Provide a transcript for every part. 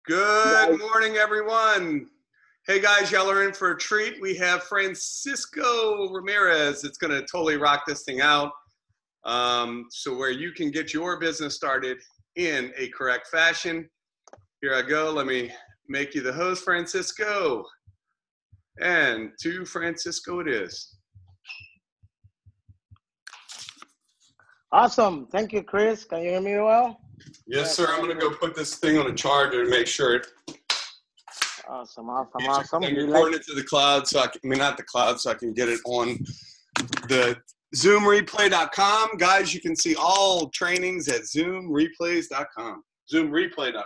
Good morning, everyone. Hey guys, y'all are in for a treat. We have Francisco Ramirez. It's going to totally rock this thing out. So where you can get your business started in a correct fashion. Here I go. Let me make you the host, Francisco. And to Francisco it is. Awesome. Thank you, Chris. Can you hear me well? Yes, sir. I'm going to go put this thing on a charger and make sure it. Awesome. I'm recording it to the cloud, so not the cloud, so I can get it on the zoomreplay.com. Guys, you can see all trainings at zoomreplays.com. Zoomreplay.com.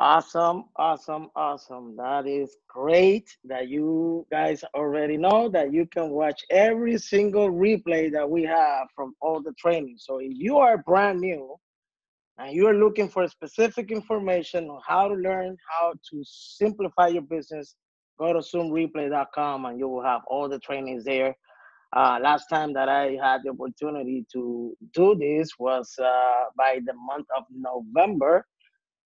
Awesome. That is great that you guys already know that you can watch every single replay that we have from all the trainings. So if you are brand new and you're looking for specific information on how to learn how to simplify your business, go to zoomreplay.com and you will have all the trainings there. Last time that I had the opportunity to do this was by the month of November.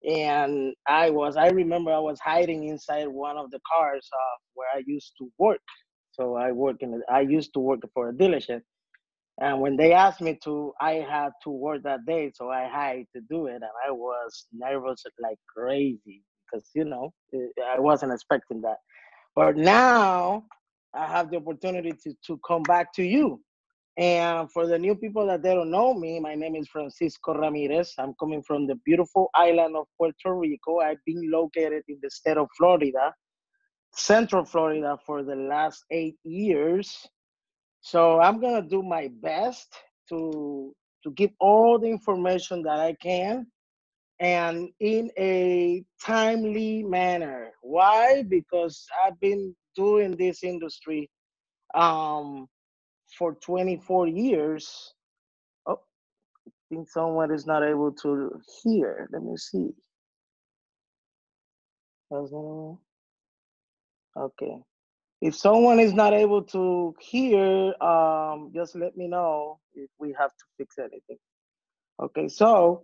And I remember I was hiding inside one of the cars where I used to work. So I used to work for a dealership. And when they asked me to, I had to work that day. So I had to do it. And I was nervous like crazy because, I wasn't expecting that. But now I have the opportunity to come back to you. And for the new people that they don't know me, my name is Francisco Ramirez. I'm coming from the beautiful island of Puerto Rico. I've been located in the state of Florida, Central Florida, for the last 8 years. So I'm gonna do my best to give all the information that I can and in a timely manner. Why? Because I've been doing this industry for 24 years. Oh, I think someone is not able to hear. Let me see. Okay. If someone is not able to hear, just let me know if we have to fix anything. Okay, so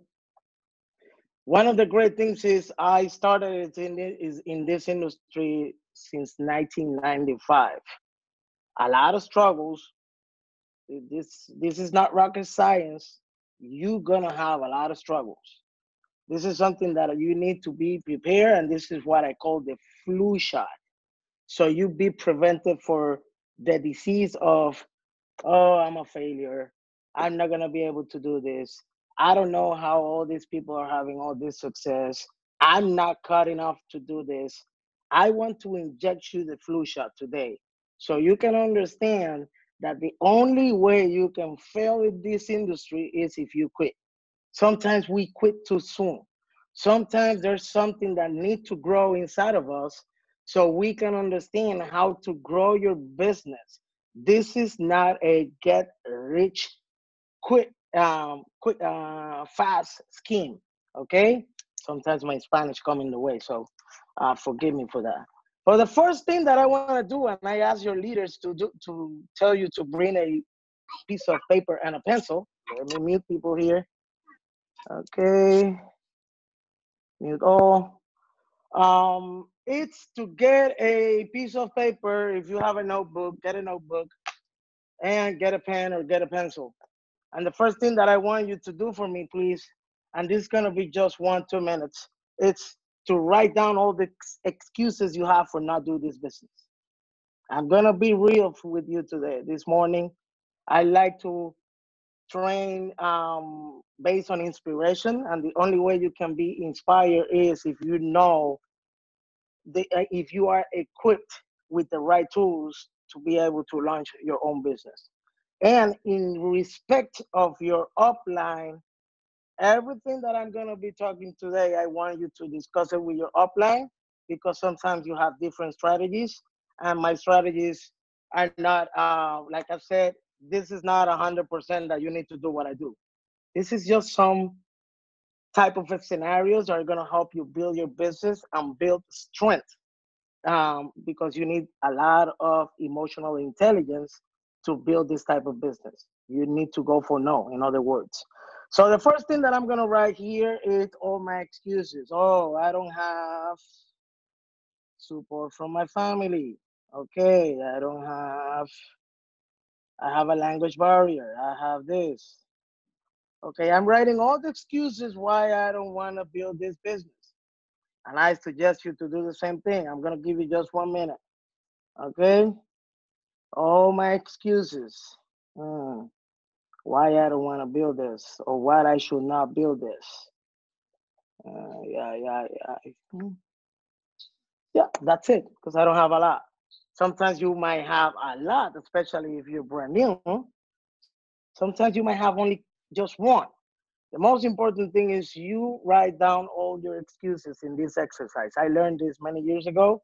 one of the great things is I started in this industry since 1995. A lot of struggles. This is not rocket science. You're gonna have a lot of struggles. This is something that you need to be prepared, and this is what I call the flu shot. So you be prevented for the disease of, oh, I'm a failure. I'm not gonna be able to do this. I don't know how all these people are having all this success. I'm not cut enough to do this. I want to inject you the flu shot today so you can understand that the only way you can fail in this industry is if you quit. Sometimes we quit too soon. Sometimes there's something that needs to grow inside of us so we can understand how to grow your business. This is not a get rich fast scheme. Okay. Sometimes my Spanish come in the way, so forgive me for that. But the first thing that I want to do, and I ask your leaders to tell you to bring a piece of paper and a pencil. Let me mute people here. Okay, mute all. It's to get a piece of paper. If you have a notebook, get a notebook and get a pen or get a pencil. And the first thing that I want you to do for me, please, and this is gonna be just 1-2 minutes, it's to write down all the excuses you have for not doing this business. I'm gonna be real with you today. This morning, I like to train based on inspiration, and the only way you can be inspired is if you know if you are equipped with the right tools to be able to launch your own business. And in respect of your upline, everything that I'm going to be talking today, I want you to discuss it with your upline because sometimes you have different strategies, and my strategies are not like I said, this is not 100% that you need to do what I do. This is just some type of scenarios that are going to help you build your business and build strength, because you need a lot of emotional intelligence to build this type of business. You need to go for no, in other words. So the first thing that I'm gonna write here is all my excuses. Oh, I don't have support from my family. Okay, I have a language barrier. I have this. Okay, I'm writing all the excuses why I don't want to build this business. And I suggest you to do the same thing. I'm going to give you just 1 minute. Okay, all my excuses. Hmm. Why I don't want to build this or why I should not build this. Yeah. Yeah, that's it, because I don't have a lot. Sometimes you might have a lot, especially if you're brand new. Sometimes you might have only just one. The most important thing is you write down all your excuses in this exercise. I learned this many years ago,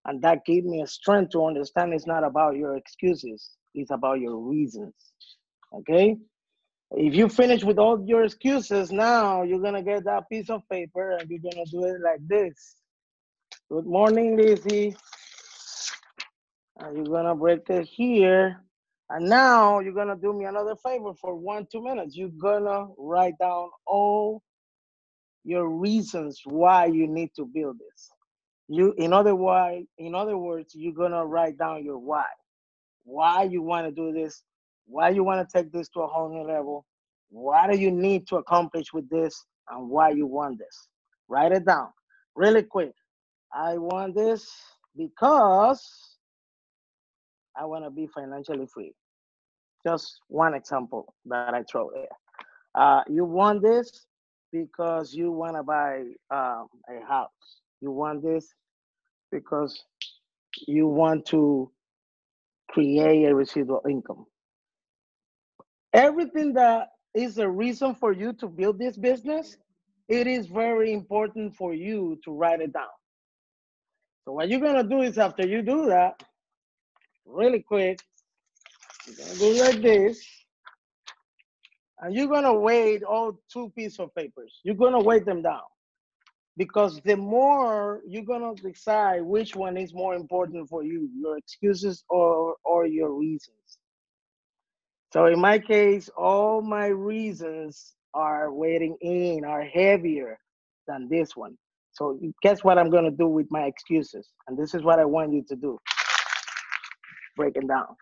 and that gave me a strength to understand it's not about your excuses, it's about your reasons. Okay? If you finish with all your excuses, now you're gonna get that piece of paper and you're gonna do it like this. Good morning, Lizzie. And you're gonna break it here. And now you're gonna do me another favor for 1-2 minutes. You're gonna write down all your reasons why you need to build this. In other words, you're gonna write down your why. Why you want to do this, why you want to take this to a whole new level, what do you need to accomplish with this, and why you want this. Write it down really quick. I want this because I want to be financially free. Just one example that I throw there. You want this because you want to buy a house. You want this because you want to create a residual income. Everything that is a reason for you to build this business, it is very important for you to write it down. So what you're gonna do is after you do that, really quick, you're gonna do like this, and you're gonna weight all two pieces of papers. You're gonna weight them down because the more you're gonna decide which one is more important for you, your excuses or your reasons. So in my case, all my reasons are weighting in, are heavier than this one. So guess what I'm gonna do with my excuses? And this is what I want you to do. Break it down.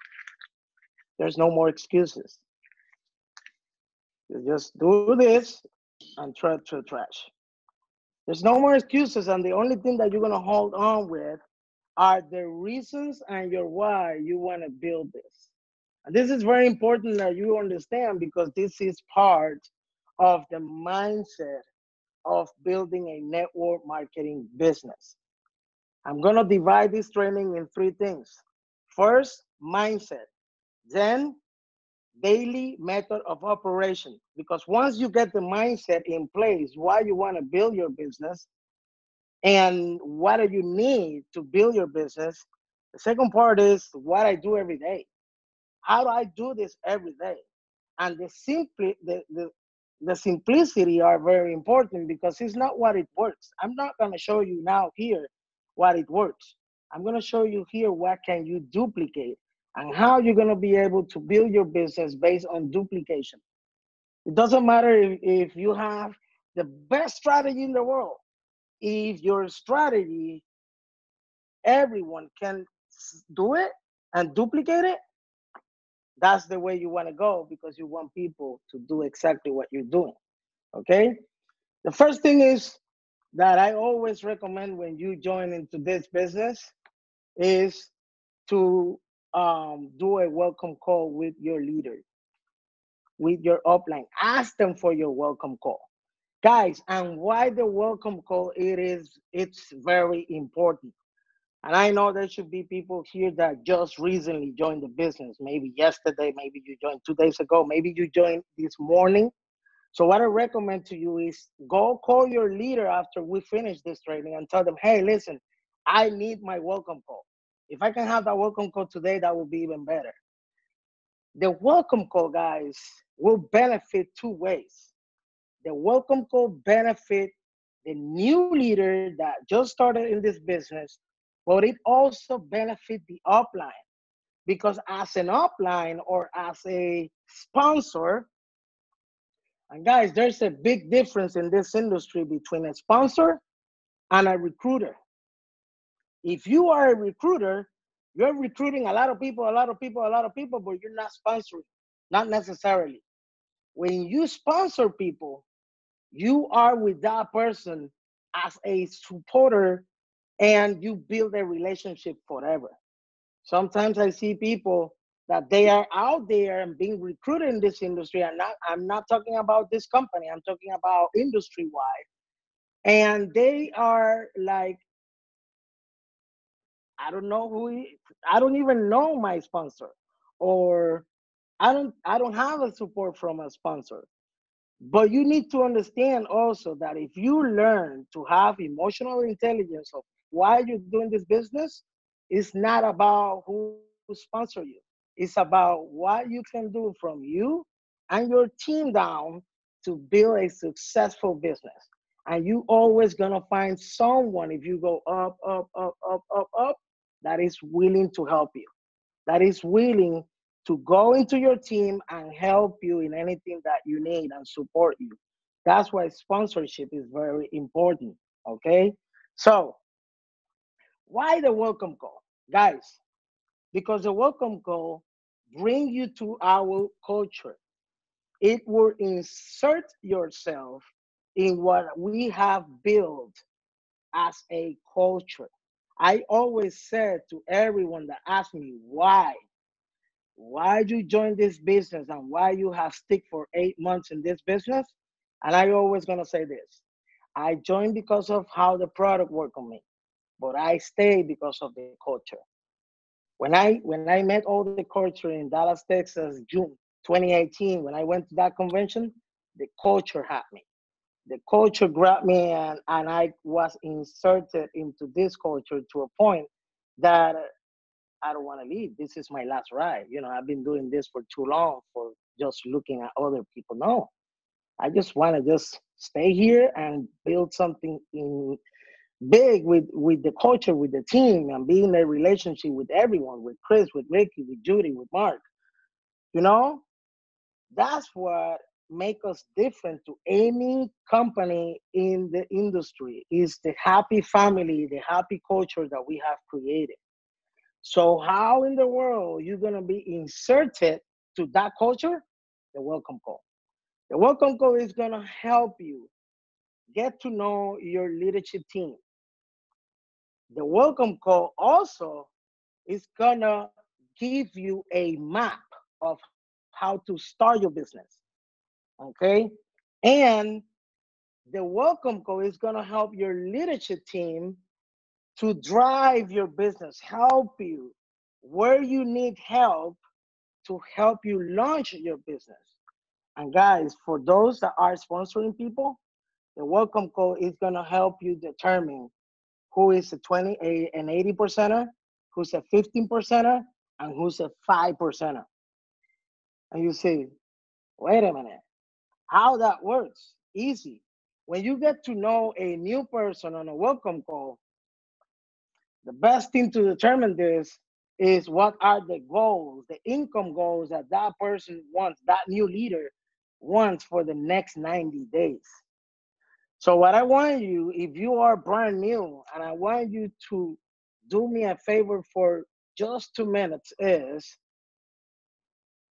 There's no more excuses. You just do this and trash. There's no more excuses, and the only thing that you're gonna hold on with are the reasons and your why you wanna build this. And this is very important that you understand because this is part of the mindset of building a network marketing business. I'm gonna divide this training in three things. First, mindset. Then, daily method of operation. Because once you get the mindset in place, why you wanna build your business and what do you need to build your business, the second part is what I do every day. How do I do this every day? And the simplicity are very important because it's not what it works. I'm not going to show you now here what it works. I'm going to show you here what can you duplicate and how you're going to be able to build your business based on duplication. It doesn't matter if you have the best strategy in the world. If your strategy, everyone can do it and duplicate it, that's the way you want to go because you want people to do exactly what you're doing. Okay. The first thing is that I always recommend when you join into this business is to do a welcome call with your leader, with your upline. Ask them for your welcome call, guys. And why the welcome call? It's very important. And I know there should be people here that just recently joined the business. Maybe yesterday, maybe you joined 2 days ago, maybe you joined this morning. So what I recommend to you is go call your leader after we finish this training and tell them, hey, listen, I need my welcome call. If I can have that welcome call today, that would be even better. The welcome call, guys, will benefit two ways. The welcome call benefit the new leader that just started in this business, but it also benefit the upline because as an upline or as a sponsor, And guys, there's a big difference in this industry between a sponsor and a recruiter. If you are a recruiter, you're recruiting a lot of people, a lot of people, a lot of people, but you're not sponsoring, not necessarily. When you sponsor people, you are with that person as a supporter and you build a relationship forever. Sometimes I see people that they are out there and being recruited in this industry. I'm not talking about this company, I'm talking about industry wide. And they are like, I don't know I don't even know my sponsor, or I don't have a support from a sponsor. But you need to understand also that if you learn to have emotional intelligence of why you're doing this business, it's not about who sponsor you. It's about what you can do from you and your team down to build a successful business. And you always gonna find someone, if you go up, up, up, up, up, up, that is willing to help you, that is willing to go into your team and help you in anything that you need and support you. That's why sponsorship is very important. Okay. So, why the welcome call? Guys, because the welcome call bring you to our culture. It will insert yourself in what we have built as a culture. I always said to everyone that asked me why you join this business and why you have stick for 8 months in this business. And I always gonna say this: I joined because of how the product worked on me, but I stayed because of the culture. When I met all the culture in Dallas, Texas, June 2018, when I went to that convention, the culture had me. The culture grabbed me, and I was inserted into this culture to a point that I don't want to leave. This is my last ride. I've been doing this for too long for just looking at other people. No, I just want to just stay here and build something in big with the culture, with the team, and being in a relationship with everyone, with Chris, with Ricky, with Judy, with Mark. You know, that's what make us different to any company in the industry is the happy family, the happy culture that we have created. So how in the world you're gonna be inserted to that culture? The welcome call. The welcome call is gonna help you get to know your leadership team. The welcome call also is gonna give you a map of how to start your business. Okay? And the welcome call is gonna help your leadership team to drive your business, help you where you need help to help you launch your business. And guys, for those that are sponsoring people, the welcome call is gonna help you determine who is a 20, an 80 percenter, who's a 15 percenter, and who's a 5 percenter. And you say, wait a minute, how that works? Easy. When you get to know a new person on a welcome call, the best thing to determine this is what are the goals, the income goals that that person wants, that new leader wants for the next 90 days. So what I want you, if you are brand new, and I want you to do me a favor for just 2 minutes is,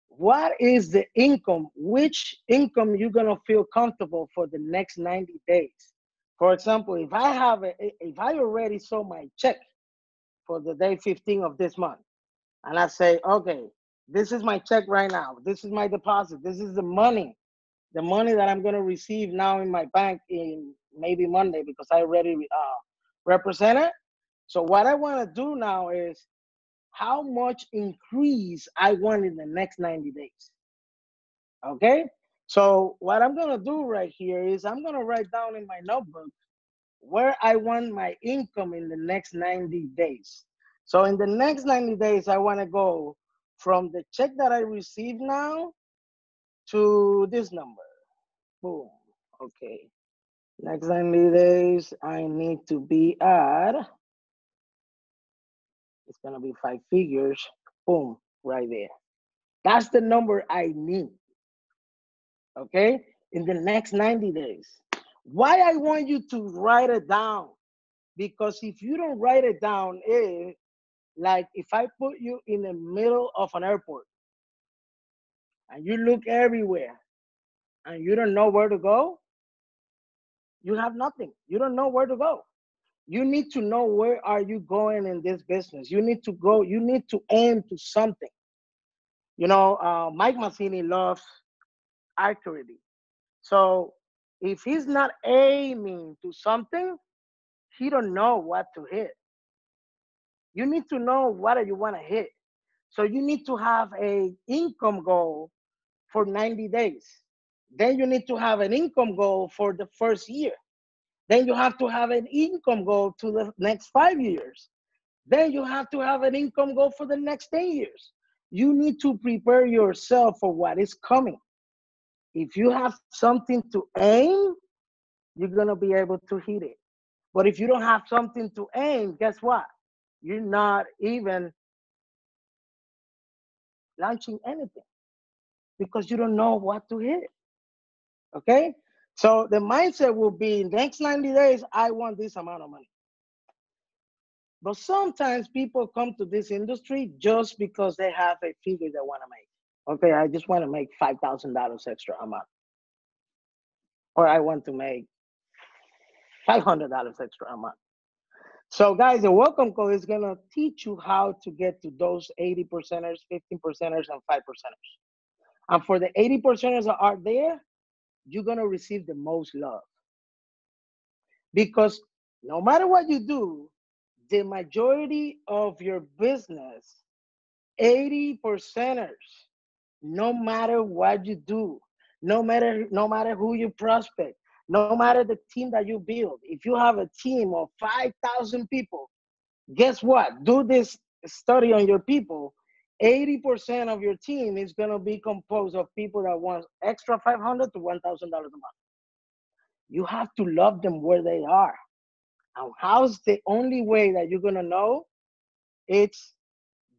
what is the income, which income you're gonna feel comfortable for the next 90 days? For example, if I already saw my check for the day 15 of this month, and I say, okay, this is my check right now. This is my deposit. This is the money that I'm gonna receive now in my bank in maybe Monday because I already represent it. So what I want to do now is how much increase I want in the next 90 days. Okay. So what I'm gonna do right here is I'm gonna write down in my notebook where I want my income in the next 90 days. So in the next 90 days, I want to go from the check that I receive now to this number. Boom. Okay. Next 90 days, I need to be at, it's going to be 5 figures. Boom, right there. That's the number I need. Okay. in the next 90 days. Why I want you to write it down? Because if you don't write it down, like if I put you in the middle of an airport and you look everywhere and you don't know where to go, you have nothing. You don't know where to go. You need to know where are you going in this business. You need to go, you need to aim to something. Mike Massini loves accuracy. So if he's not aiming to something, he don't know what to hit. You need to know what you want to hit. So you need to have a income goal for 90 days. Then you need to have an income goal for the first year. Then you have to have an income goal to the next 5 years. Then you have to have an income goal for the next 10 years. You need to prepare yourself for what is coming. If you have something to aim, you're going to be able to hit it. But if you don't have something to aim, guess what? You're not even launching anything because you don't know what to hit. Okay? So the mindset will be next 90 days, I want this amount of money. But sometimes people come to this industry just because they have a figure they want to make. Okay, I just want to make $5,000 extra a month. Or I want to make $500 extra a month. So guys, the welcome call is going to teach you how to get to those 80 percenters, 15 percenters, and 5 percenters. And for the 80 percenters that are there, you're going to receive the most love. Because no matter what you do, the majority of your business, 80 percenters, no matter what you do, no matter who you prospect, no matter the team that you build, if you have a team of 5,000 people, guess what? Do this study on your people. 80% of your team is going to be composed of people that want extra $500 to $1,000 a month. You have to love them where they are. And how's the only way that you're going to know? It's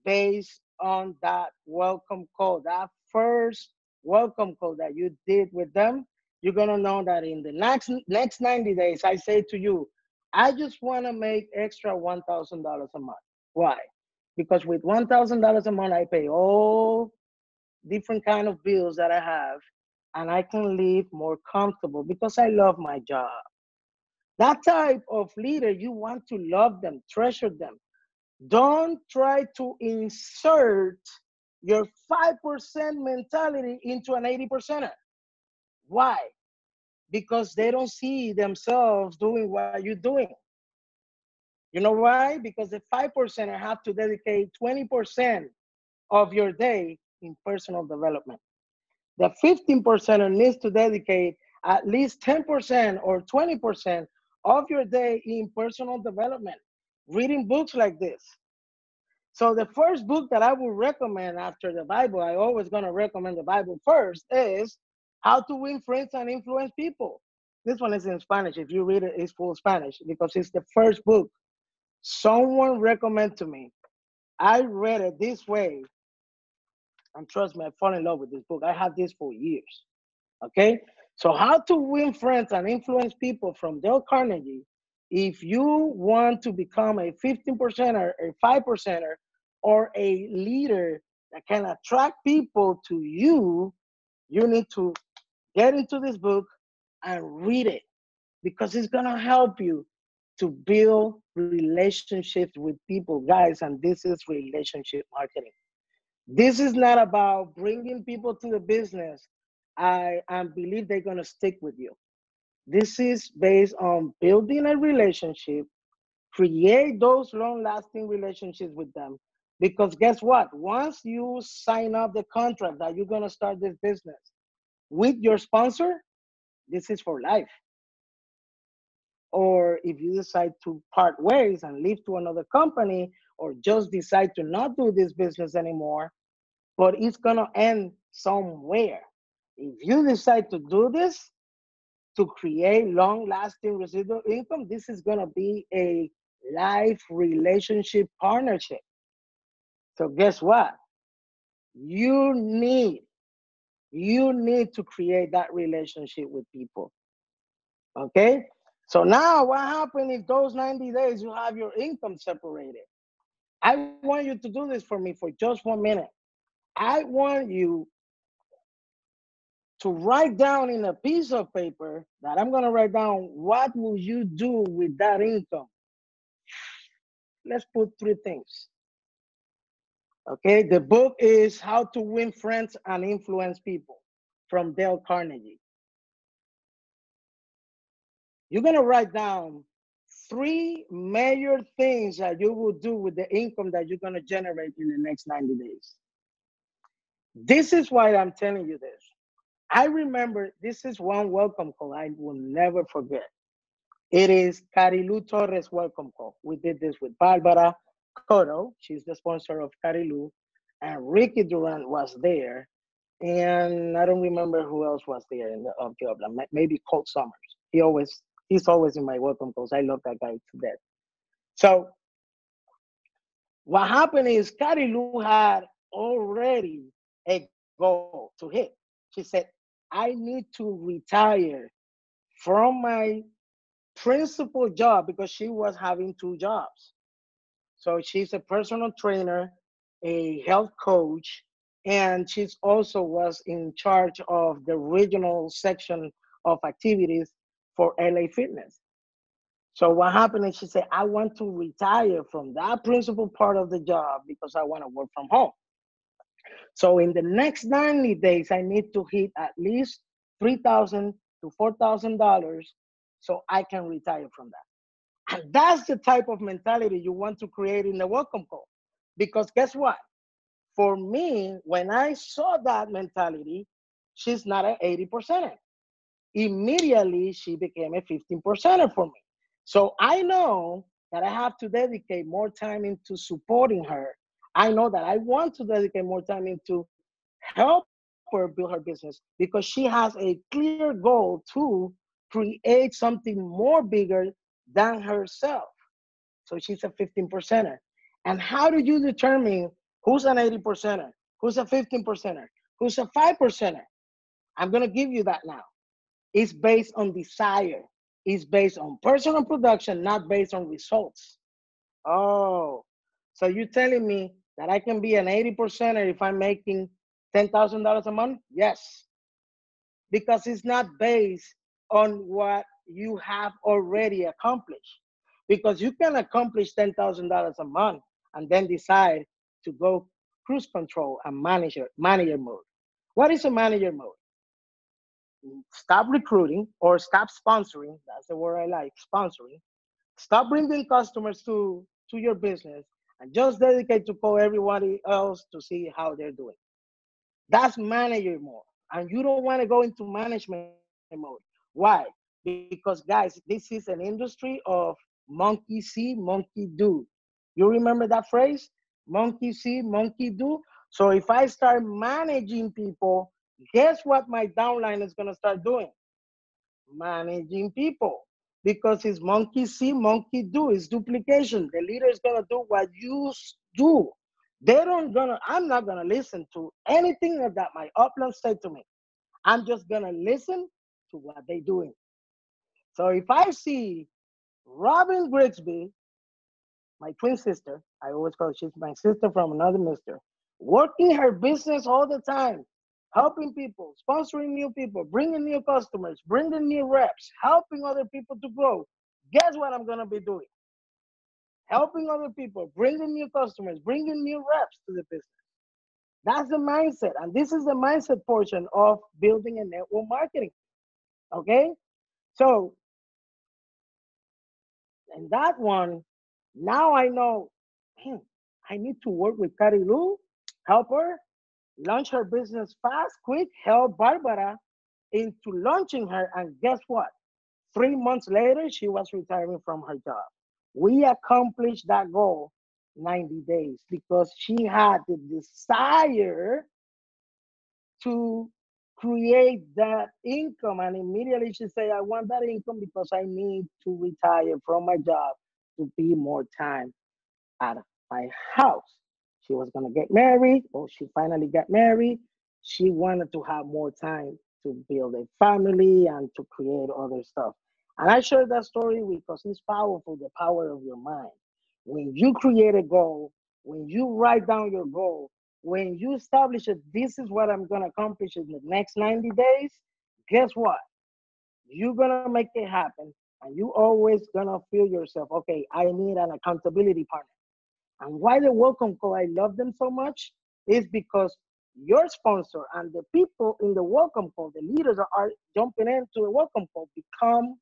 based on that welcome call, that first welcome call that you did with them. You're going to know that in the next 90 days, I say to you, I just want to make extra $1,000 a month. Why? Because with $1,000 a month, I pay all different kind of bills that I have, and I can live more comfortable because I love my job. That type of leader, you want to love them, treasure them. Don't try to insert your 5% mentality into an 80 percenter. Why? Because they don't see themselves doing what you're doing. You know why? Because the 5%er have to dedicate 20% of your day in personal development. The 15%er needs to dedicate at least 10% or 20% of your day in personal development, reading books like this. So the first book that I would recommend after the Bible, I always going to recommend the Bible first, is How to Win Friends and Influence People. This one is in Spanish. If you read it, it's full Spanish because it's the first book someone recommended to me. I read it this way, and trust me, I fall in love with this book. I had this for years. Okay? So How to Win Friends and Influence People from Dale Carnegie. If you want to become a 15%er, a 5%er, or a leader that can attract people to you, you need to get into this book and read it because it's going to help you to build relationships with people, guys. And this is relationship marketing. This is not about bringing people to the business I believe they're going to stick with you. This is based on building a relationship, create those long-lasting relationships with them. Because guess what? Once you sign up the contract that you're going to start this business with your sponsor, this is for life. Or if you decide to part ways and leave to another company, or just decide to not do this business anymore, but it's going to end somewhere. If you decide to do this, to create long-lasting residual income, this is going to be a life relationship partnership. So guess what? You need You need to create that relationship with people. Okay. So now what happens if those 90 days you have your income separated? I want you to do this for me for just 1 minute. I want you to write down in a piece of paper that I'm going to write down what will you do with that income. Let's put three things. Okay, the book is How to Win Friends and Influence People from Dale Carnegie. You're going to write down three major things that you will do with the income that you're going to generate in the next 90 days. This is why I'm telling you this. I remember this is one welcome call I will never forget. It is Carilu Torres welcome call. We did this with Barbara Cotto. She's the sponsor of Carilu. And Ricky Durant was there. And I don't remember who else was there in the upline. Maybe Colt Summers. He's always in my welcome calls. I love that guy to death. So what happened is Carilu had already a goal to hit. She said, I need to retire from my principal job because she was having two jobs. So she's a personal trainer, a health coach, and she's also was in charge of the regional section of activities for LA Fitness. So what happened is she said, I want to retire from that principal part of the job because I want to work from home. So in the next 90 days, I need to hit at least $3,000 to $4,000 so I can retire from that. And that's the type of mentality you want to create in the welcome call. Because guess what? For me, when I saw that mentality, she's not an 80%er. Immediately, she became a 15%er for me. So I know that I have to dedicate more time into supporting her. I know that I want to dedicate more time into help her build her business because she has a clear goal to create something more bigger than herself. So she's a 15%er. And how do you determine who's an 80%er, who's a 15%er, who's a 5%er? I'm going to give you that now. It's based on desire. It's based on personal production, not based on results. Oh, so you're telling me that I can be an 80%er if I'm making $10,000 a month? Yes, because it's not based on what you have already accomplished. Because you can accomplish $10,000 a month and then decide to go cruise control and manager mode. What is a manager mode? Stop recruiting or stop sponsoring. That's the word I like, sponsoring. Stop bringing customers to your business and just dedicate to call everybody else to see how they're doing. That's manager mode. And you don't want to go into management mode. Why? Because, guys, this is an industry of monkey see, monkey do. You remember that phrase? Monkey see, monkey do. So if I start managing people, guess what my downline is going to start doing? Managing people. Because it's monkey see, monkey do. It's duplication. The leader is going to do what you do. I'm not gonna listen to anything that my upline say to me. I'm just gonna listen to what they doing. So if I see Robin Grigsby, my twin sister, I always call her, she's my sister from another mister, working her business all the time, helping people, sponsoring new people, bringing new customers, bringing new reps, helping other people to grow. Guess what I'm gonna be doing? Helping other people, bringing new customers, bringing new reps to the business. That's the mindset. And this is the mindset portion of building a network marketing. Okay? So, and that one, now I know I need to work with Kari Lou, help her launch her business fast, quick, help Barbara into launching her. And guess what? 3 months later, she was retiring from her job. We accomplished that goal 90 days because she had the desire to create that income. And immediately she said, I want that income because I need to retire from my job to be more time at my house. She was going to get married, or she finally got married. She wanted to have more time to build a family and to create other stuff. And I share that story because it's powerful, the power of your mind. When you create a goal, when you write down your goal, when you establish it, this is what I'm going to accomplish in the next 90 days, guess what? You're going to make it happen. And you always going to feel yourself, okay, I need an accountability partner. And why the welcome call, I love them so much, is because your sponsor and the people in the welcome call, the leaders that are jumping into the welcome call, become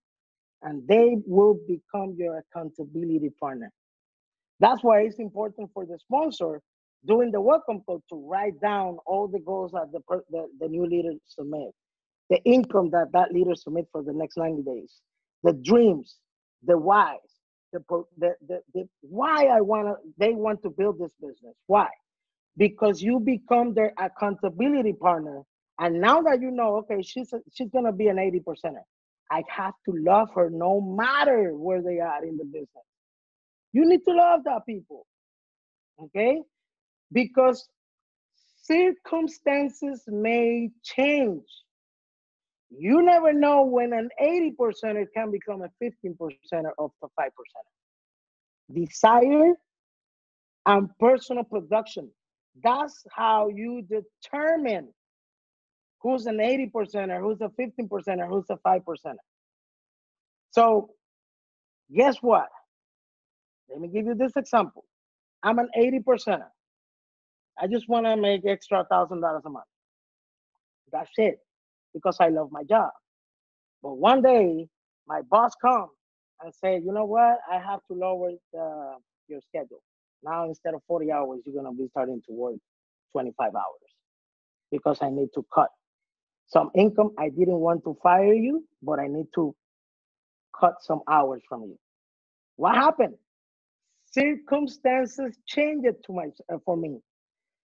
and they will become your accountability partner. That's why it's important for the sponsor during the welcome call to write down all the goals that the new leader submit, the income that that leader submit for the next 90 days, the dreams, the whys, the why they want to build this business. Why? Because you become their accountability partner. And now that you know, okay, she's gonna be an 80 percenter. I have to love her no matter where they are in the business. You need to love that people, okay? Because circumstances may change. You never know when an 80 percenter can become a 15 percenter of the 5%. Desire and personal production. That's how you determine who's an 80 percenter, who's a 15 percenter, who's a 5%. So guess what? Let me give you this example. I'm an 80 percenter. I just want to make extra $1,000 a month. That's it, because I love my job. But one day, my boss comes and say, you know what? I have to lower your schedule. Now, instead of 40 hours, you're going to be starting to work 25 hours because I need to cut some income. I didn't want to fire you, but I need to cut some hours from you. What happened? Circumstances changed for me.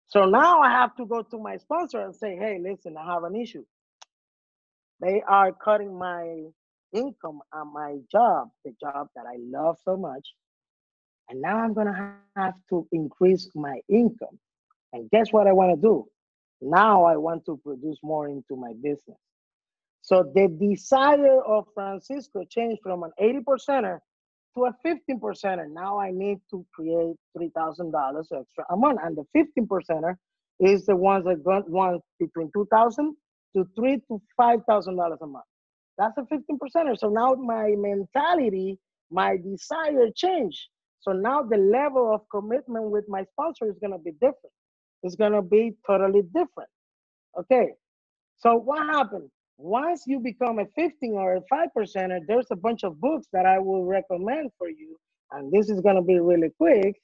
So now I have to go to my sponsor and say, hey, listen, I have an issue. They are cutting my income on my job, the job that I love so much. And now I'm going to have to increase my income. And guess what I want to do? Now I want to produce more into my business. So the desire of Francisco changed from an 80 percenter to a 15 percenter. Now I need to create $3,000 extra a month. And the 15 percenter is the ones that want between 2,000 to $3,000 to $5,000 a month. That's a 15 percenter. So now my mentality, my desire changed. So now the level of commitment with my sponsor is going to be different. It's going to be totally different. Okay. So what happened? Once you become a 15 or a 5%er, there's a bunch of books that I will recommend for you. And this is going to be really quick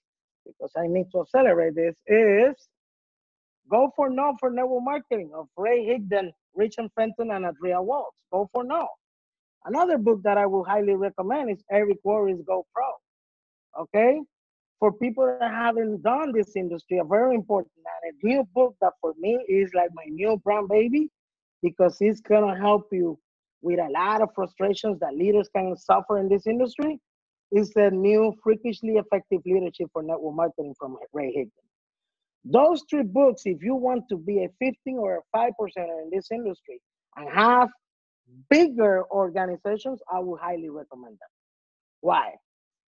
because I need to accelerate this, is Go for No for Network Marketing of Ray Higdon, Richard Fenton, and Adria Waltz. Go for No. Another book that I will highly recommend is Eric Worre's Go Pro. Okay? For people that haven't done this industry, a very important and a new book that for me is like my new brown baby, because it's gonna help you with a lot of frustrations that leaders can suffer in this industry. Is the new Freakishly Effective Leadership for Network Marketing from Ray Higdon. Those three books, if you want to be a 15 or a 5%er in this industry and have bigger organizations, I would highly recommend them. Why?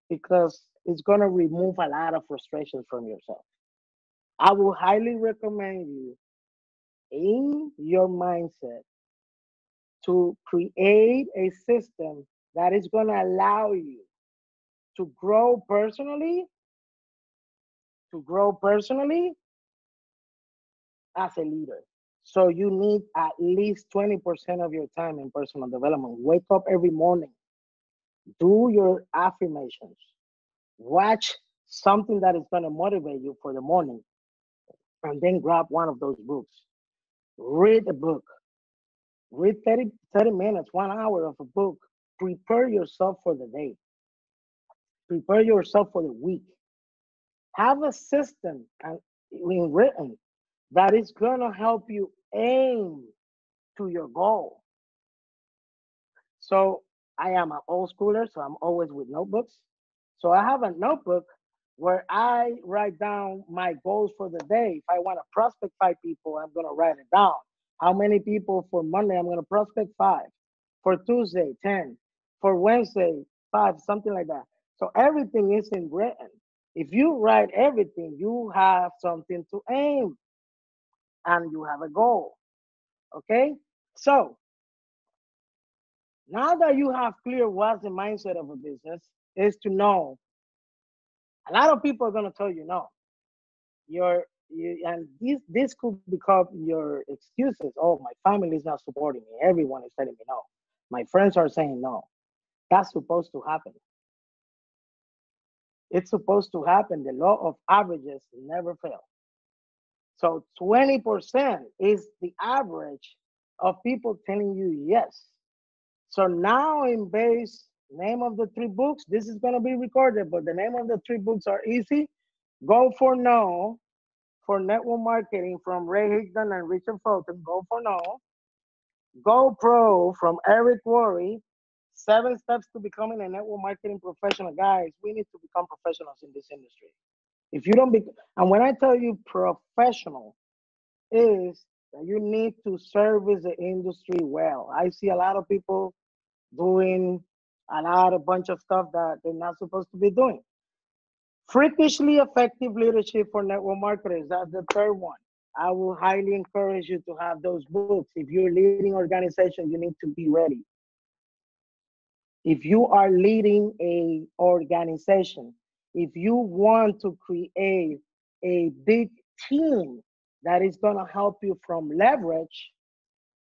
Because it's going to remove a lot of frustrations from yourself. I will highly recommend you in your mindset to create a system that is going to allow you to grow personally, as a leader. So you need at least 20% of your time in personal development. Wake up every morning, do your affirmations, watch something that is going to motivate you for the morning, and then grab one of those books. Read a book. Read 30 minutes, 1 hour of a book. Prepare yourself for the day. Prepare yourself for the week. Have a system and in written that is going to help you aim to your goal. So I am an old schooler, so I'm always with notebooks. So I have a notebook where I write down my goals for the day. If I want to prospect 5 people, I'm going to write it down. How many people for Monday? I'm going to prospect 5. For Tuesday, 10. For Wednesday, 5, something like that. So everything is in written. If you write everything, you have something to aim and you have a goal. Okay? So now that you have clear what's the mindset of a business, is to know a lot of people are going to tell you no. And this could become your excuses. Oh, my family is not supporting me. Everyone is telling me no. My friends are saying no. That's supposed to happen. It's supposed to happen. The law of averages never fail. So 20% is the average of people telling you yes. So now in base name of the 3 books, this is going to be recorded, but the name of the 3 books are easy. Go for No, for network marketing from Ray Higdon and Richard Fulton. Go for No. Go Pro from Eric Worre. 7 steps to becoming a network marketing professional. Guys, we need to become professionals in this industry. If you don't be, and when I tell you professional, is that you need to service the industry well. I see a lot of people doing a bunch of stuff that they're not supposed to be doing. Freakishly effective leadership for network marketers. That's the 3rd one. I will highly encourage you to have those books. If you're leading organization, you need to be ready. If you are leading a organization, if you want to create a big team that is going to help you from leverage,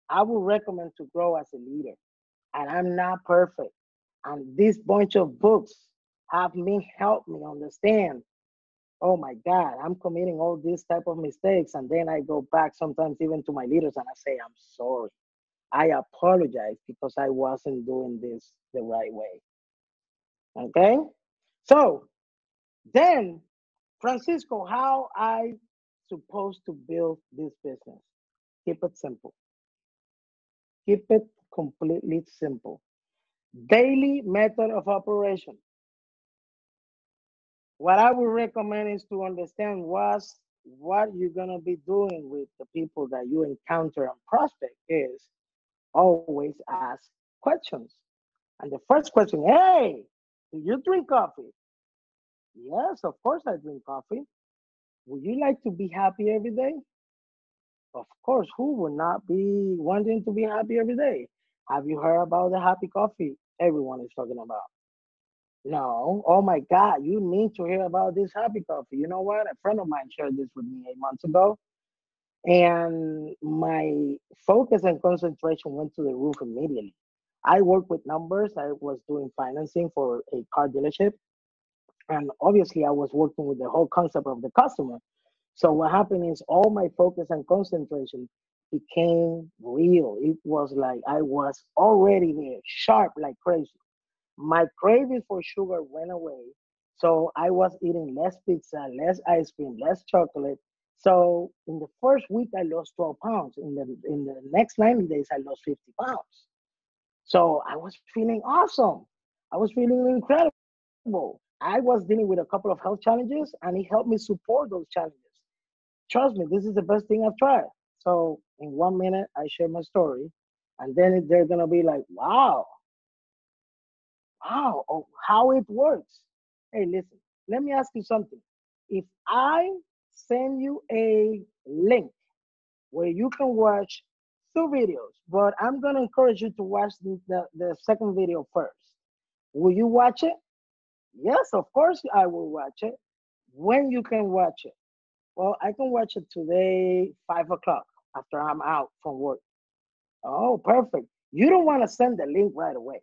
I would recommend to grow as a leader. And I'm not perfect. And this bunch of books have me help me understand, oh my God, I'm committing all these type of mistakes. And then I go back sometimes even to my leaders and I say, I'm sorry. I apologize because I wasn't doing this the right way. Okay? So then, Francisco, how I supposed to build this business? Keep it simple. Keep it completely simple. Daily method of operation. What I would recommend is to understand what you're gonna be doing with the people that you encounter and prospect is always ask questions. And the first question, hey, do you drink coffee? Yes, of course I drink coffee. Would you like to be happy every day? Of course, who would not be wanting to be happy every day? Have you heard about the happy coffee everyone is talking about? No. Oh my God, you need to hear about this happy coffee. You know what? A friend of mine shared this with me 8 months ago, and my focus and concentration went to the roof immediately. I work with numbers. I was doing financing for a car dealership. And obviously, I was working with the whole concept of the customer. So what happened is all my focus and concentration became real. It was like I was already there, sharp like crazy. My craving for sugar went away. So I was eating less pizza, less ice cream, less chocolate. So in the first week, I lost 12 pounds. In the next 90 days, I lost 50 pounds. So I was feeling awesome. I was feeling incredible. I was dealing with a couple of health challenges, and he helped me support those challenges. Trust me, this is the best thing I've tried. So in 1 minute, I share my story, and then they're gonna be like, "Wow, wow, oh, how it works." Hey, listen, let me ask you something. If I send you a link where you can watch 2 videos, but I'm gonna encourage you to watch the second video first. Will you watch it? Yes, of course I will watch it. When you can watch it? Well, I can watch it today, 5 o'clock after I'm out from work. Oh, perfect. You don't want to send the link right away.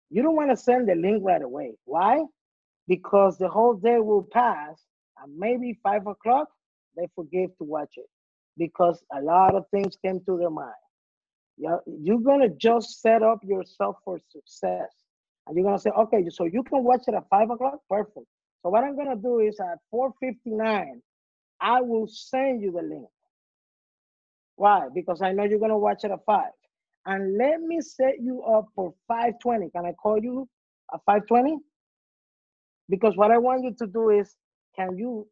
You don't want to send the link right away. Why? Because the whole day will pass and maybe 5 o'clock, they forget to watch it because a lot of things came to their mind. You're going to just set up yourself for success. And you're going to say, okay, so you can watch it at 5 o'clock? Perfect. So what I'm going to do is at 4:59, I will send you the link. Why? Because I know you're going to watch it at 5. And let me set you up for 5:20. Can I call you at 5:20? Because what I want you to do is, can you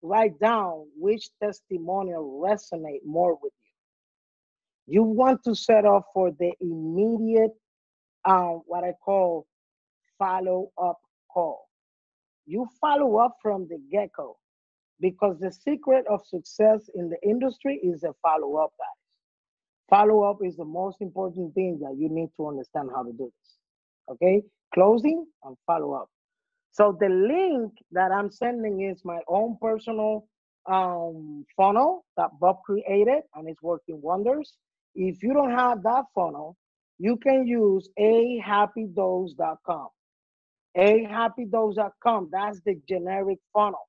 write down which testimonial resonate more with you? You want to set up for the immediate, what I call follow up call. You follow up from the get go, because the secret of success in the industry is a follow up, guys. Follow up is the most important thing that you need to understand how to do this. Okay? Closing and follow up. So the link that I'm sending is my own personal funnel that Bob created, and it's working wonders. If you don't have that funnel, you can use ahappydose.com. ahappydose.com, that's the generic funnel.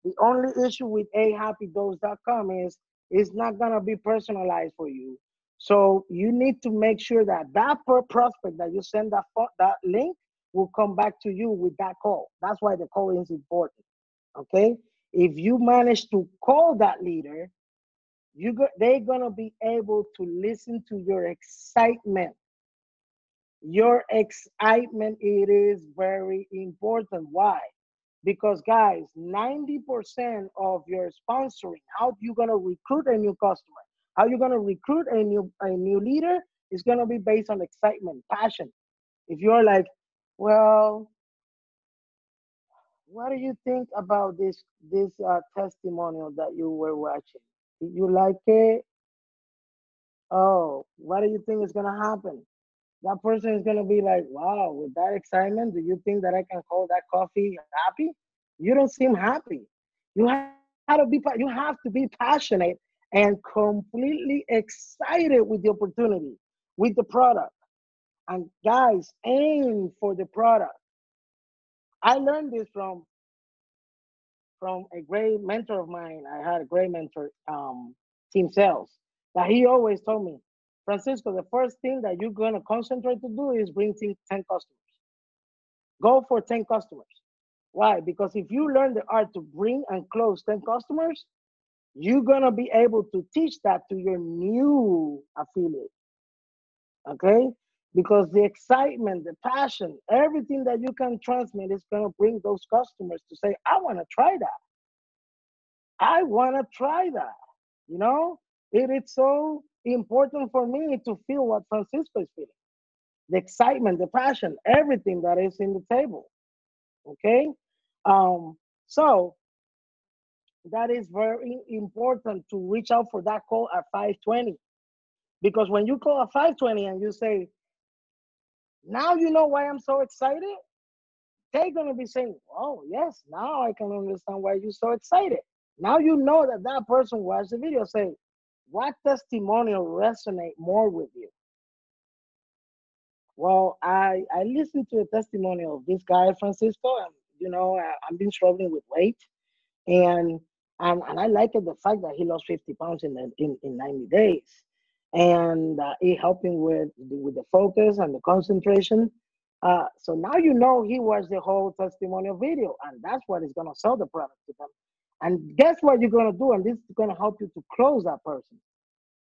The only issue with ahappydose.com is it's not going to be personalized for you. So you need to make sure that that per prospect that you send that link will come back to you with that call. That's why the call is important. Okay? If you manage to call that leader, they're going to be able to listen to your excitement. Your excitement, it is very important. Why? Because guys, 90% of your sponsoring, how you gonna recruit a new customer, how you gonna recruit a new leader, is gonna be based on excitement, passion. If you're like, well, what do you think about this testimonial that you were watching? Did you like it? Oh, what do you think is gonna happen? That person is gonna be like, wow, with that excitement, do you think that I can call that coffee happy? You don't seem happy. You have to be passionate and completely excited with the opportunity, with the product. And guys, aim for the product. I learned this from a great mentor of mine. I had a great mentor, Team Sales, that he always told me, Francisco, the first thing that you're going to concentrate to do is bring 10 customers. Go for 10 customers. Why? Because if you learn the art to bring and close 10 customers, you're going to be able to teach that to your new affiliate. Okay? Because the excitement, the passion, everything that you can transmit is going to bring those customers to say, I want to try that. I want to try that. You know, it is so important for me to feel what Francisco is feeling, the excitement, the passion, everything that is in the table. Okay. So that is very important to reach out for that call at 5:20, because when you call at 5:20 and you say, now you know why I'm so excited, they're going to be saying, oh, yes, now I can understand why you're so excited. Now you know that that person watched the video. Say, what testimonial resonate more with you? Well, I listened to a testimonial of this guy, Francisco, and I've been struggling with weight, and and I like it, the fact that he lost 50 pounds in 90 days, and it helped him with the focus and the concentration. So now you know he watched the whole testimonial video, and that's what is going to sell the product to them. And guess what you're going to do? And this is going to help you to close that person.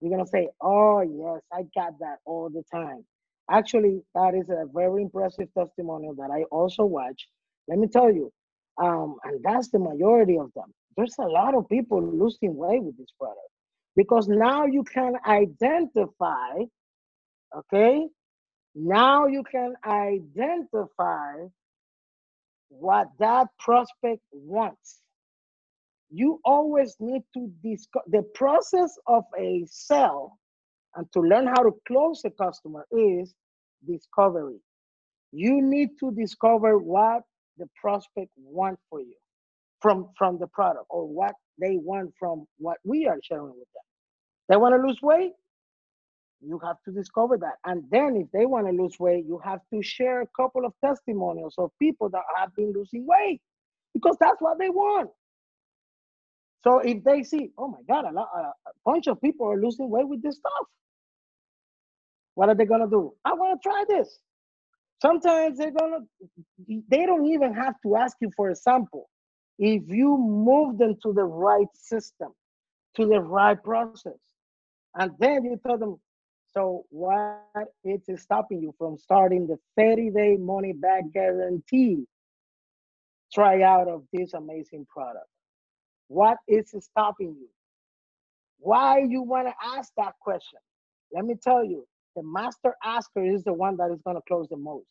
You're going to say, oh, yes, I got that all the time. Actually, that is a very impressive testimonial that I also watch. Let me tell you, and that's the majority of them. There's a lot of people losing weight with this product, because now you can identify, okay? Now you can identify what that prospect wants. You always need to discuss the process of a sale, and to learn how to close a customer is discovery. You need to discover what the prospect wants for you from the product, or what they want from what we are sharing with them. They want to lose weight, you have to discover that. And then if they want to lose weight, you have to share a couple of testimonials of people that have been losing weight, because that's what they want. So if they see, oh my God, a bunch of people are losing weight with this stuff, what are they gonna do? I want to try this. Sometimes they don't even have to ask you for a sample. If you move them to the right system, to the right process, and then you tell them, so what is stopping you from starting the 30-day money back guarantee? try out of this amazing product? What is stopping you? Why you want to ask that question? Let me tell you, the master asker is the one that is going to close the most.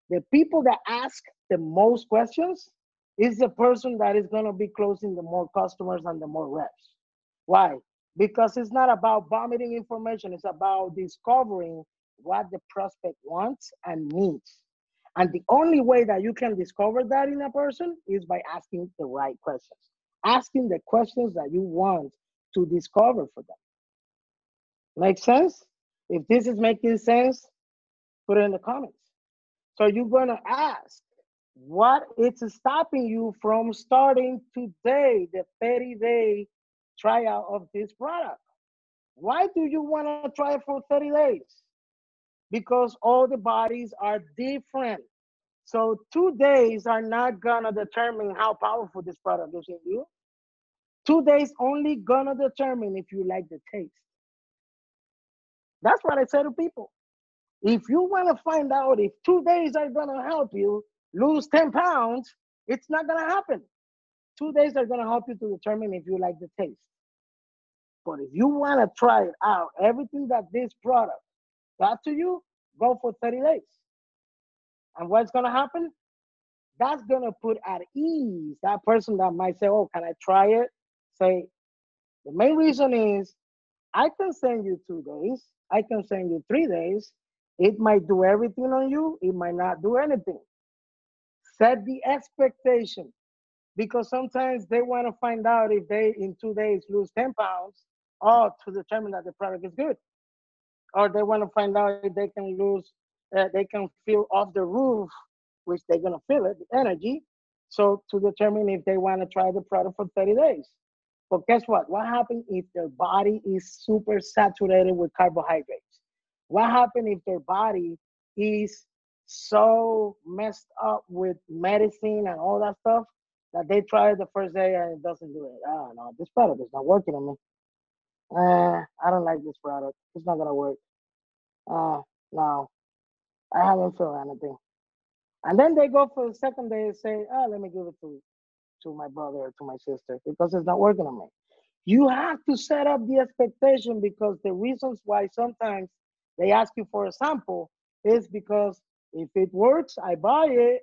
The people that ask the most questions is the person that is going to be closing the more customers and the more reps. Why? Because it's not about vomiting information, it's about discovering what the prospect wants and needs. And the only way that you can discover that in a person is by asking the right questions, asking the questions that you want to discover for them. Make sense? If this is making sense, put it in the comments. So you're gonna ask, what is stopping you from starting today, the 30-day tryout of this product? Why do you wanna try it for 30 days? Because all the bodies are different. So 2 days are not gonna determine how powerful this product is in you. 2 days only gonna determine if you like the taste. That's what I say to people. If you want to find out if 2 days are going to help you lose 10 pounds, it's not going to happen. 2 days are going to help you to determine if you like the taste. But if you want to try it out, everything that this product got to you, go for 30 days. And what's going to happen? That's going to put at ease that person that might say, oh, can I try it? Say, the main reason is I can send you 2 days. I can send you 3 days. It might do everything on you. It might not do anything. Set the expectation, because sometimes they want to find out if they in 2 days lose 10 pounds, or to determine that the product is good. Or they want to find out if they can lose, they can feel off the roof, which they're going to feel it, the energy. So to determine if they want to try the product for 30 days. But guess what? What happens if their body is super saturated with carbohydrates? What happens if their body is so messed up with medicine and all that stuff that they try it the first day and it doesn't do it? Oh, no, this product is not working on me. I don't like this product. It's not going to work. No, I haven't felt anything. And then they go for the second day and say, oh, let me give it to my brother or to my sister because it's not working on me. You have to set up the expectation, because the reasons why sometimes they ask you for a sample is because if it works, I buy it.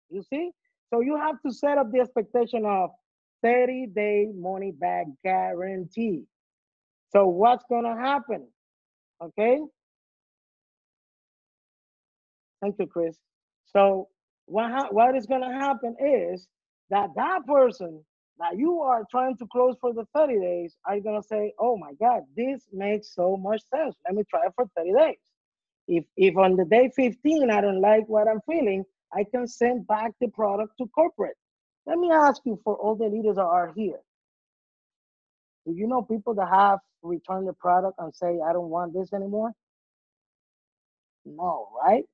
You see? So you have to set up the expectation of 30-day money back guarantee. So what's going to happen? Okay? Thank you, Chris. So what is going to happen is that person that you are trying to close for the 30 days are going to say, oh my God, this makes so much sense. Let me try it for 30 days. If on the day 15, I don't like what I'm feeling, I can send back the product to corporate. Let me ask you, for all the leaders that are here, do you know people that have returned the product and say, I don't want this anymore? No, right?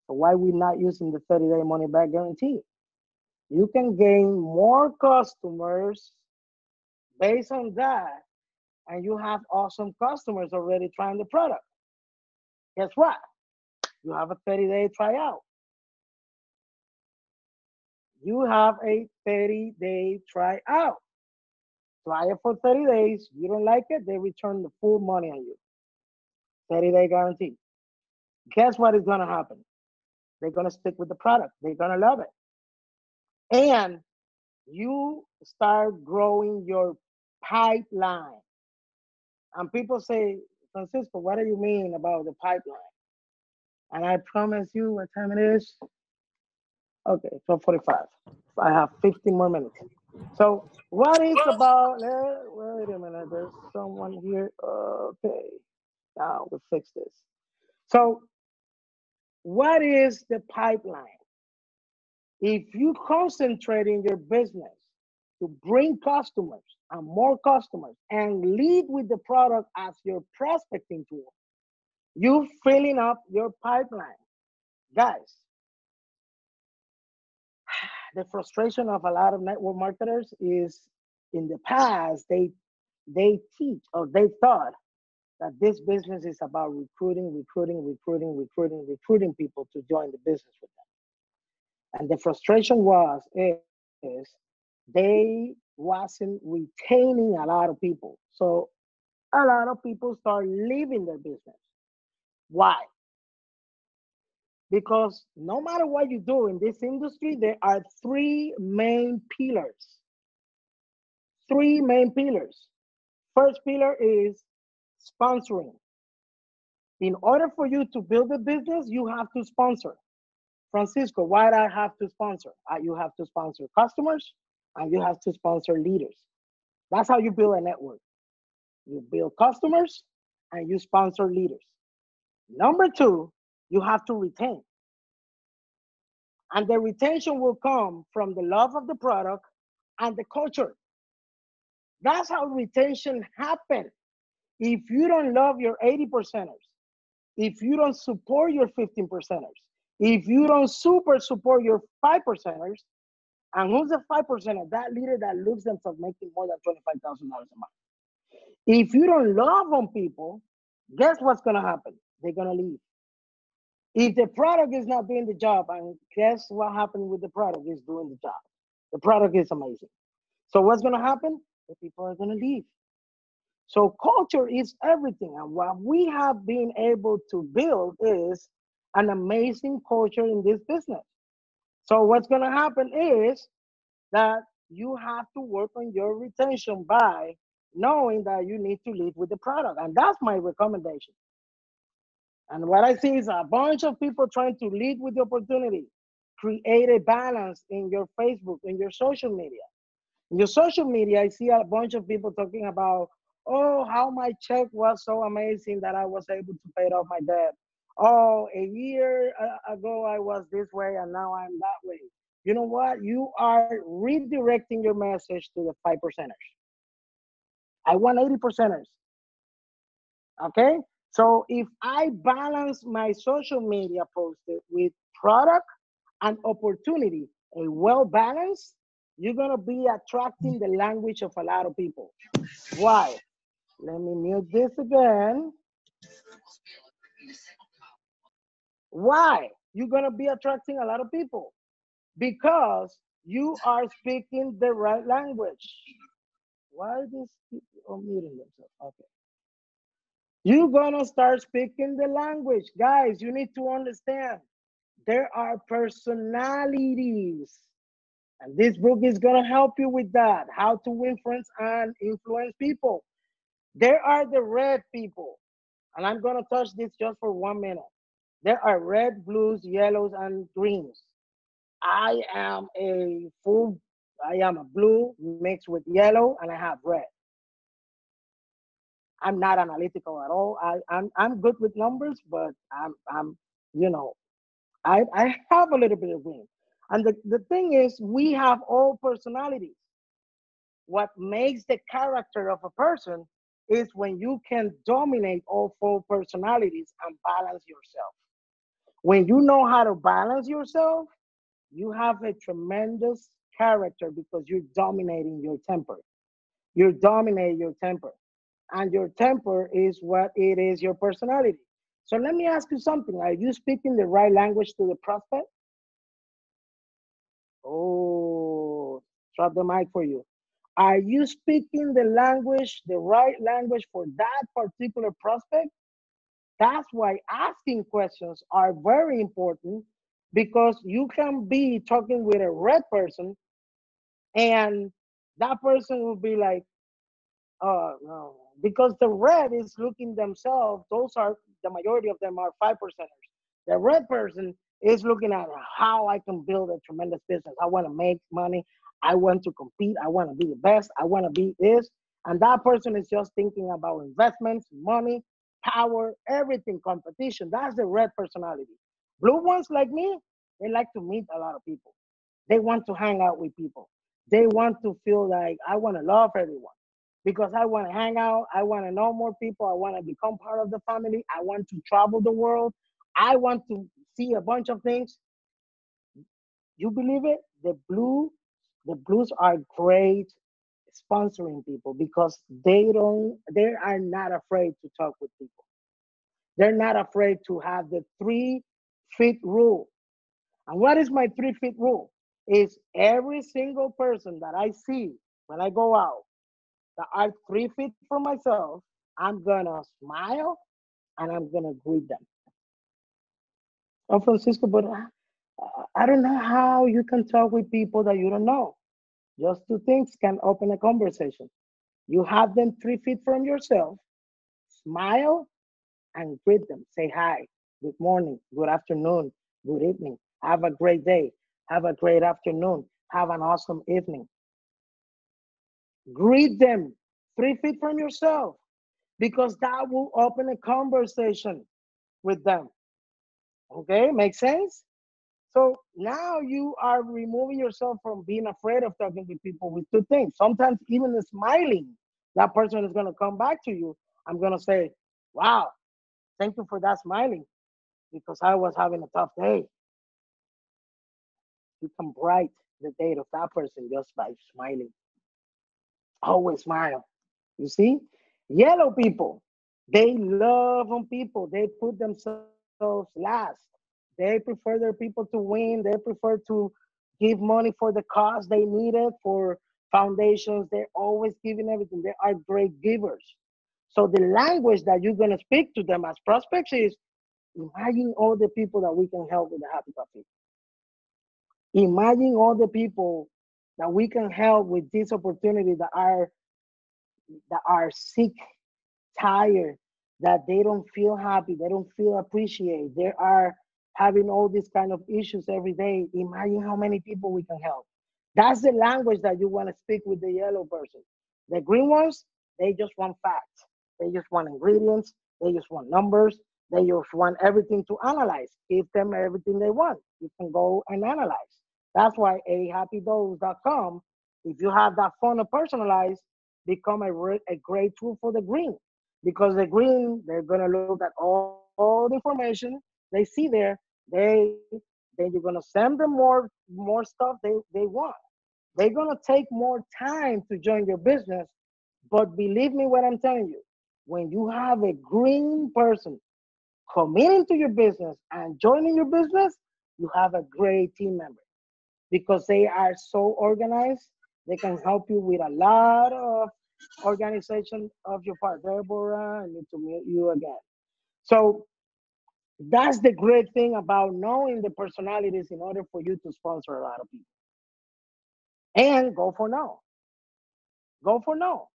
So why we not using the 30-day money back guarantee? You can gain more customers based on that, and you have awesome customers already trying the product. Guess what? You have a 30-day tryout. You have a 30-day tryout. Try it for 30 days. You don't like it, they return the full money on you. 30-day guarantee. Guess what is going to happen? They're going to stick with the product. They're going to love it. And you start growing your pipeline. And people say, Francisco, what do you mean about the pipeline? And I promise you, what time it is? Okay, 12:45. I have 15 more minutes. So what is about, wait a minute, there's someone here. Okay, now we fix this. So what is the pipeline? If you concentrate in your business to bring customers and more customers and lead with the product as your prospecting tool, you're filling up your pipeline. Guys, the frustration of a lot of network marketers is, in the past, they teach, or they thought that this business is about recruiting people to join the business with them. And the frustration is they wasn't retaining a lot of people. So a lot of people start leaving their business. Why? Because no matter what you do in this industry, there are three main pillars. Three main pillars. First pillar is sponsoring. In order for you to build a business, you have to sponsor. Francisco, why do I have to sponsor? You have to sponsor customers and you have to sponsor leaders. That's how you build a network. You build customers and you sponsor leaders. Number two, you have to retain. And the retention will come from the love of the product and the culture. That's how retention happens. If you don't love your 80 percenters, if you don't support your 15 percenters, if you don't super support your 5 percenters, and who's the 5 percenter? That leader that looks themselves making more than $25,000 a month. If you don't love on people, guess what's gonna happen? They're gonna leave. If the product is not doing the job, and guess what happened with the product is doing the job. The product is amazing. So what's gonna happen? The people are gonna leave. So culture is everything. And what we have been able to build is an amazing culture in this business. So what's gonna happen is that you have to work on your retention by knowing that you need to lead with the product. And that's my recommendation. And what I see is a bunch of people trying to lead with the opportunity. Create a balance in your Facebook, in your social media. In your social media, I see a bunch of people talking about, oh, how my check was so amazing that I was able to pay off my debt. Oh, a year ago I was this way and now I'm that way. You know what? You are redirecting your message to the 5 percenters. I want 80 percenters. Okay? So if I balance my social media posted with product and opportunity, a well balanced, you're gonna be attracting the language of a lot of people. Why? Let me mute this again. Why? You're gonna be attracting a lot of people because you are speaking the right language. Why are these people muting themselves? Okay. You're gonna start speaking the language. Guys, you need to understand there are personalities. And this book is gonna help you with that. How to win friends and influence people. There are the red people. And I'm gonna touch this just for 1 minute. There are red, blues, yellows, and greens. I am a blue mixed with yellow, and I have red. I'm not analytical at all. I'm good with numbers, but I'm you know, I have a little bit of green. And the thing is, we have all personalities. What makes the character of a person is when you can dominate all four personalities and balance yourself. When you know how to balance yourself, you have a tremendous character because you're dominating your temper. You're dominating your temper. And your temper is what it is, your personality. So let me ask you something. Are you speaking the right language to the prospect? Oh, drop the mic for you. Are you speaking the language, the right language for that particular prospect? That's why asking questions are very important because you can be talking with a red person and that person will be like, oh, no. Because the red is looking themselves, those are, the majority of them are 5 percenters. The red person is looking at how I can build a tremendous business. I want to make money. I want to compete. I want to be the best. I want to be this. And that person is just thinking about investments, money, power, everything, competition. That's the red personality. Blue ones like me, they like to meet a lot of people. They want to hang out with people. They want to feel like I want to love everyone because I want to hang out. I want to know more people. I want to become part of the family. I want to travel the world. I want to see a bunch of things. You believe it? The blues are great sponsoring people because they are not afraid to talk with people. They're not afraid to have the 3 feet rule. And what is my 3 feet rule? Is every single person that I see when I go out that are 3 feet from myself, I'm gonna smile and I'm gonna greet them. Oh, Francisco, but I don't know how you can talk with people that you don't know. Just two things can open a conversation. You have them 3 feet from yourself, smile and greet them. Say hi, good morning, good afternoon, good evening. Have a great day. Have a great afternoon. Have an awesome evening. Greet them 3 feet from yourself because that will open a conversation with them. Okay, makes sense? So now you are removing yourself from being afraid of talking to people with two things. Sometimes even the smiling, that person is going to come back to you. I'm going to say, wow, thank you for that smiling because I was having a tough day. You can brighten the day of that person just by smiling. Always smile. You see? Yellow people, they love on people. They put themselves last. They prefer their people to win. They prefer to give money for the cause they needed for foundations. They're always giving everything. They are great givers. So the language that you're going to speak to them as prospects is imagine all the people that we can help with the happy coffee. Imagine all the people that we can help with this opportunity that are sick, tired, that they don't feel happy, they don't feel appreciated, they are having all these kind of issues every day. Imagine how many people we can help. That's the language that you want to speak with the yellow person. The green ones, they just want facts. They just want ingredients. They just want numbers. They just want everything to analyze. Give them everything they want. You can go and analyze. That's why ahappydose.com, if you have that fun of personalized, become a great tool for the green. Because the green, they're gonna look at all the information they see there. They then you're gonna send them more stuff they want. They're gonna take more time to join your business, but believe me what I'm telling you, when you have a green person committing to your business and joining your business, you have a great team member because they are so organized. They can help you with a lot of organization of your part. Deborah, I need to meet you again. So that's the great thing about knowing the personalities in order for you to sponsor a lot of people. And go for no. Go for no.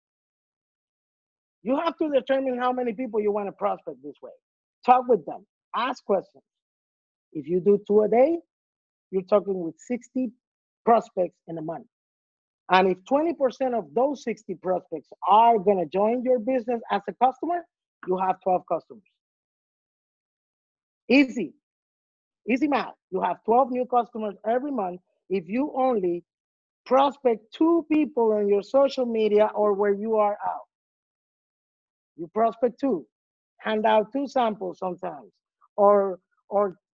You have to determine how many people you want to prospect this way. Talk with them. Ask questions. If you do two a day, you're talking with 60 prospects in a month. And if 20% of those 60 prospects are going to join your business as a customer, you have 12 customers. Easy, easy math. You have 12 new customers every month if you only prospect two people on your social media or where you are out. You prospect two, hand out two samples sometimes, or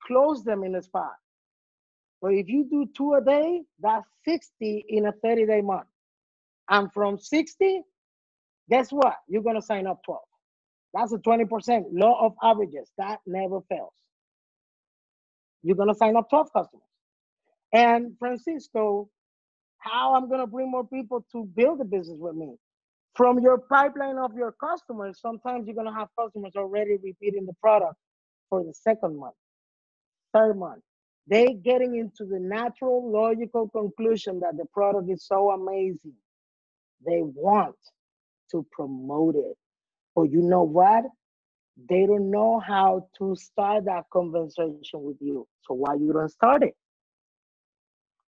close them in a spot. But if you do two a day, that's 60 in a 30-day month. And from 60, guess what? You're gonna sign up 12. That's a 20% law of averages. That never fails. You're gonna sign up 12 customers. And Francisco, how I'm gonna bring more people to build a business with me? From your pipeline of your customers, sometimes you're gonna have customers already repeating the product for the second month, third month. They getting into the natural, logical conclusion that the product is so amazing. They want to promote it. But you know what? They don't know how to start that conversation with you. So why you don't start it?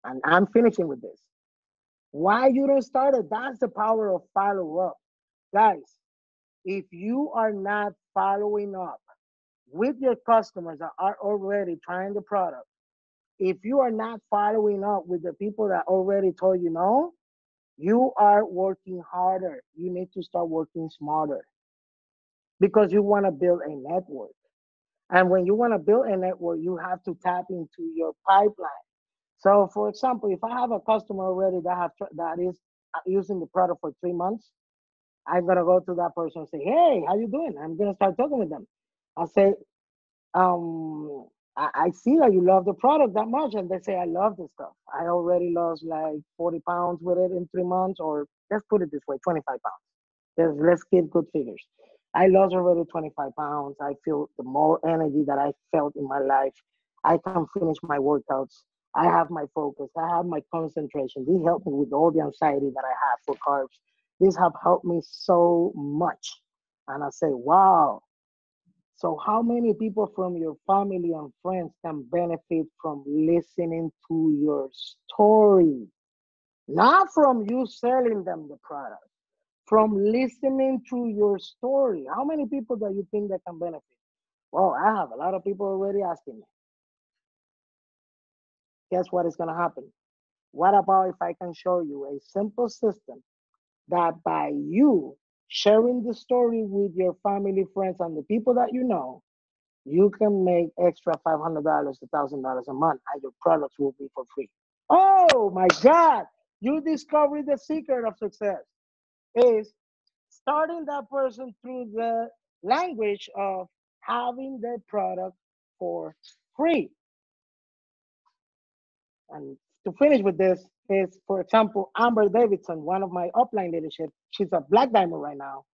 And I'm finishing with this. Why you don't start it? That's the power of follow up. Guys, if you are not following up with your customers that are already trying the product, if you are not following up with the people that already told you no, you are working harder. You need to start working smarter because you want to build a network. And when you want to build a network, you have to tap into your pipeline. So, for example, if I have a customer already that is using the product for 3 months, I'm gonna go to that person and say, "Hey, how you doing?" I'm gonna start talking with them. I'll say, um, I see that you love the product that much, and they say, I love this stuff. I already lost like 40 pounds with it in 3 months, or let's put it this way, 25 pounds. Let's give good figures. I lost already 25 pounds. I feel the more energy that I felt in my life. I can finish my workouts. I have my focus. I have my concentration. This helped me with all the anxiety that I have for carbs. This have helped me so much. And I say, wow. So how many people from your family and friends can benefit from listening to your story? Not from you selling them the product, from listening to your story. How many people do you think that can benefit? Well, I have a lot of people already asking me. Guess what is going to happen? What about if I can show you a simple system that by you sharing the story with your family, friends, and the people that you know, you can make extra $500 to $1,000 a month, and your products will be for free. Oh my God! You discovered the secret of success is starting that person through the language of having their product for free. And to finish with this is, for example, Amber Davidson, one of my upline leadership. She's a black diamond right now.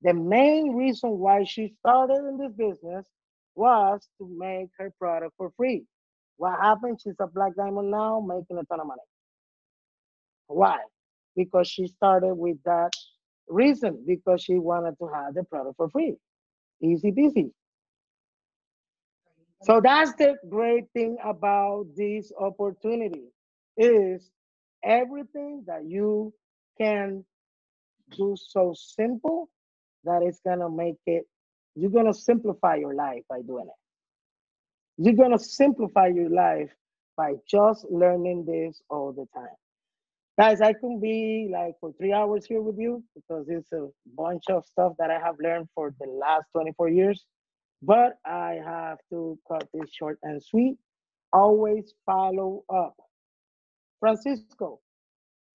The main reason why she started in this business was to make her product for free. What happened? She's a black diamond now, making a ton of money. Why? Because she started with that reason, because she wanted to have the product for free. Easy peasy. So that's the great thing about this opportunity is everything that you can do so simple that it's gonna make it, you're gonna simplify your life by doing it. You're gonna simplify your life by just learning this all the time. Guys, I can be like for 3 hours here with you because it's a bunch of stuff that I have learned for the last 24 years. But I have to cut this short and sweet. Always follow up. Francisco,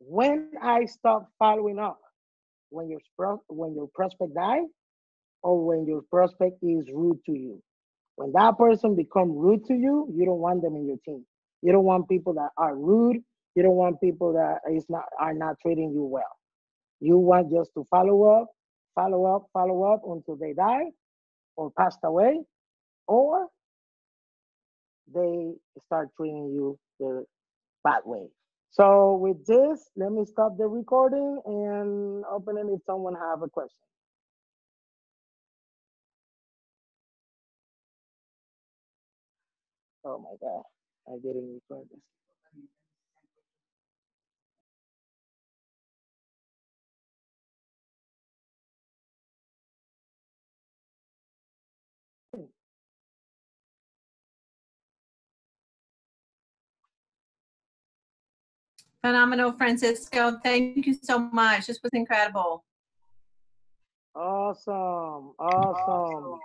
when I stop following up, when your prospect die or when your prospect is rude to you. When that person become rude to you, you don't want them in your team. You don't want people that are rude. You don't want people that are not treating you well. You want just to follow up, follow up until they die or passed away, or they start treating you the bad way. So with this, let me stop the recording and open it if someone have a question. Oh my God, I didn't record this. Phenomenal, Francisco. Thank you so much. This was incredible. Awesome, awesome.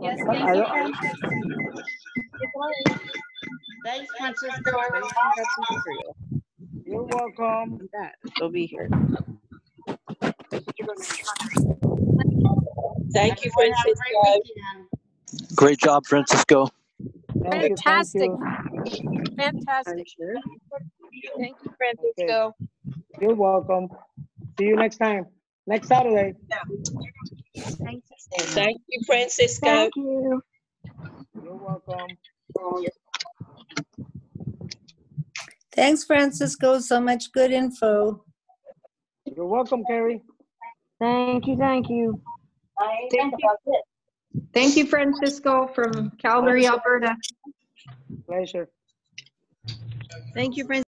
Yes, thank you, Francis. Thanks, Francisco. I really think that's material. You're welcome. That they'll be here. Thank you, Francisco. Great job, Francisco. Fantastic. Thank you. Fantastic. Sure. Thank you, Francisco. Okay. You're welcome. See you next time. Next Saturday. Thank you, Francisco. Thank you. You're welcome. Thanks, Francisco. So much good info. You're welcome, Carrie. Thank you. Thank you. Thank you, Francisco from Calgary, Alberta. Pleasure. Thank you, Francisco.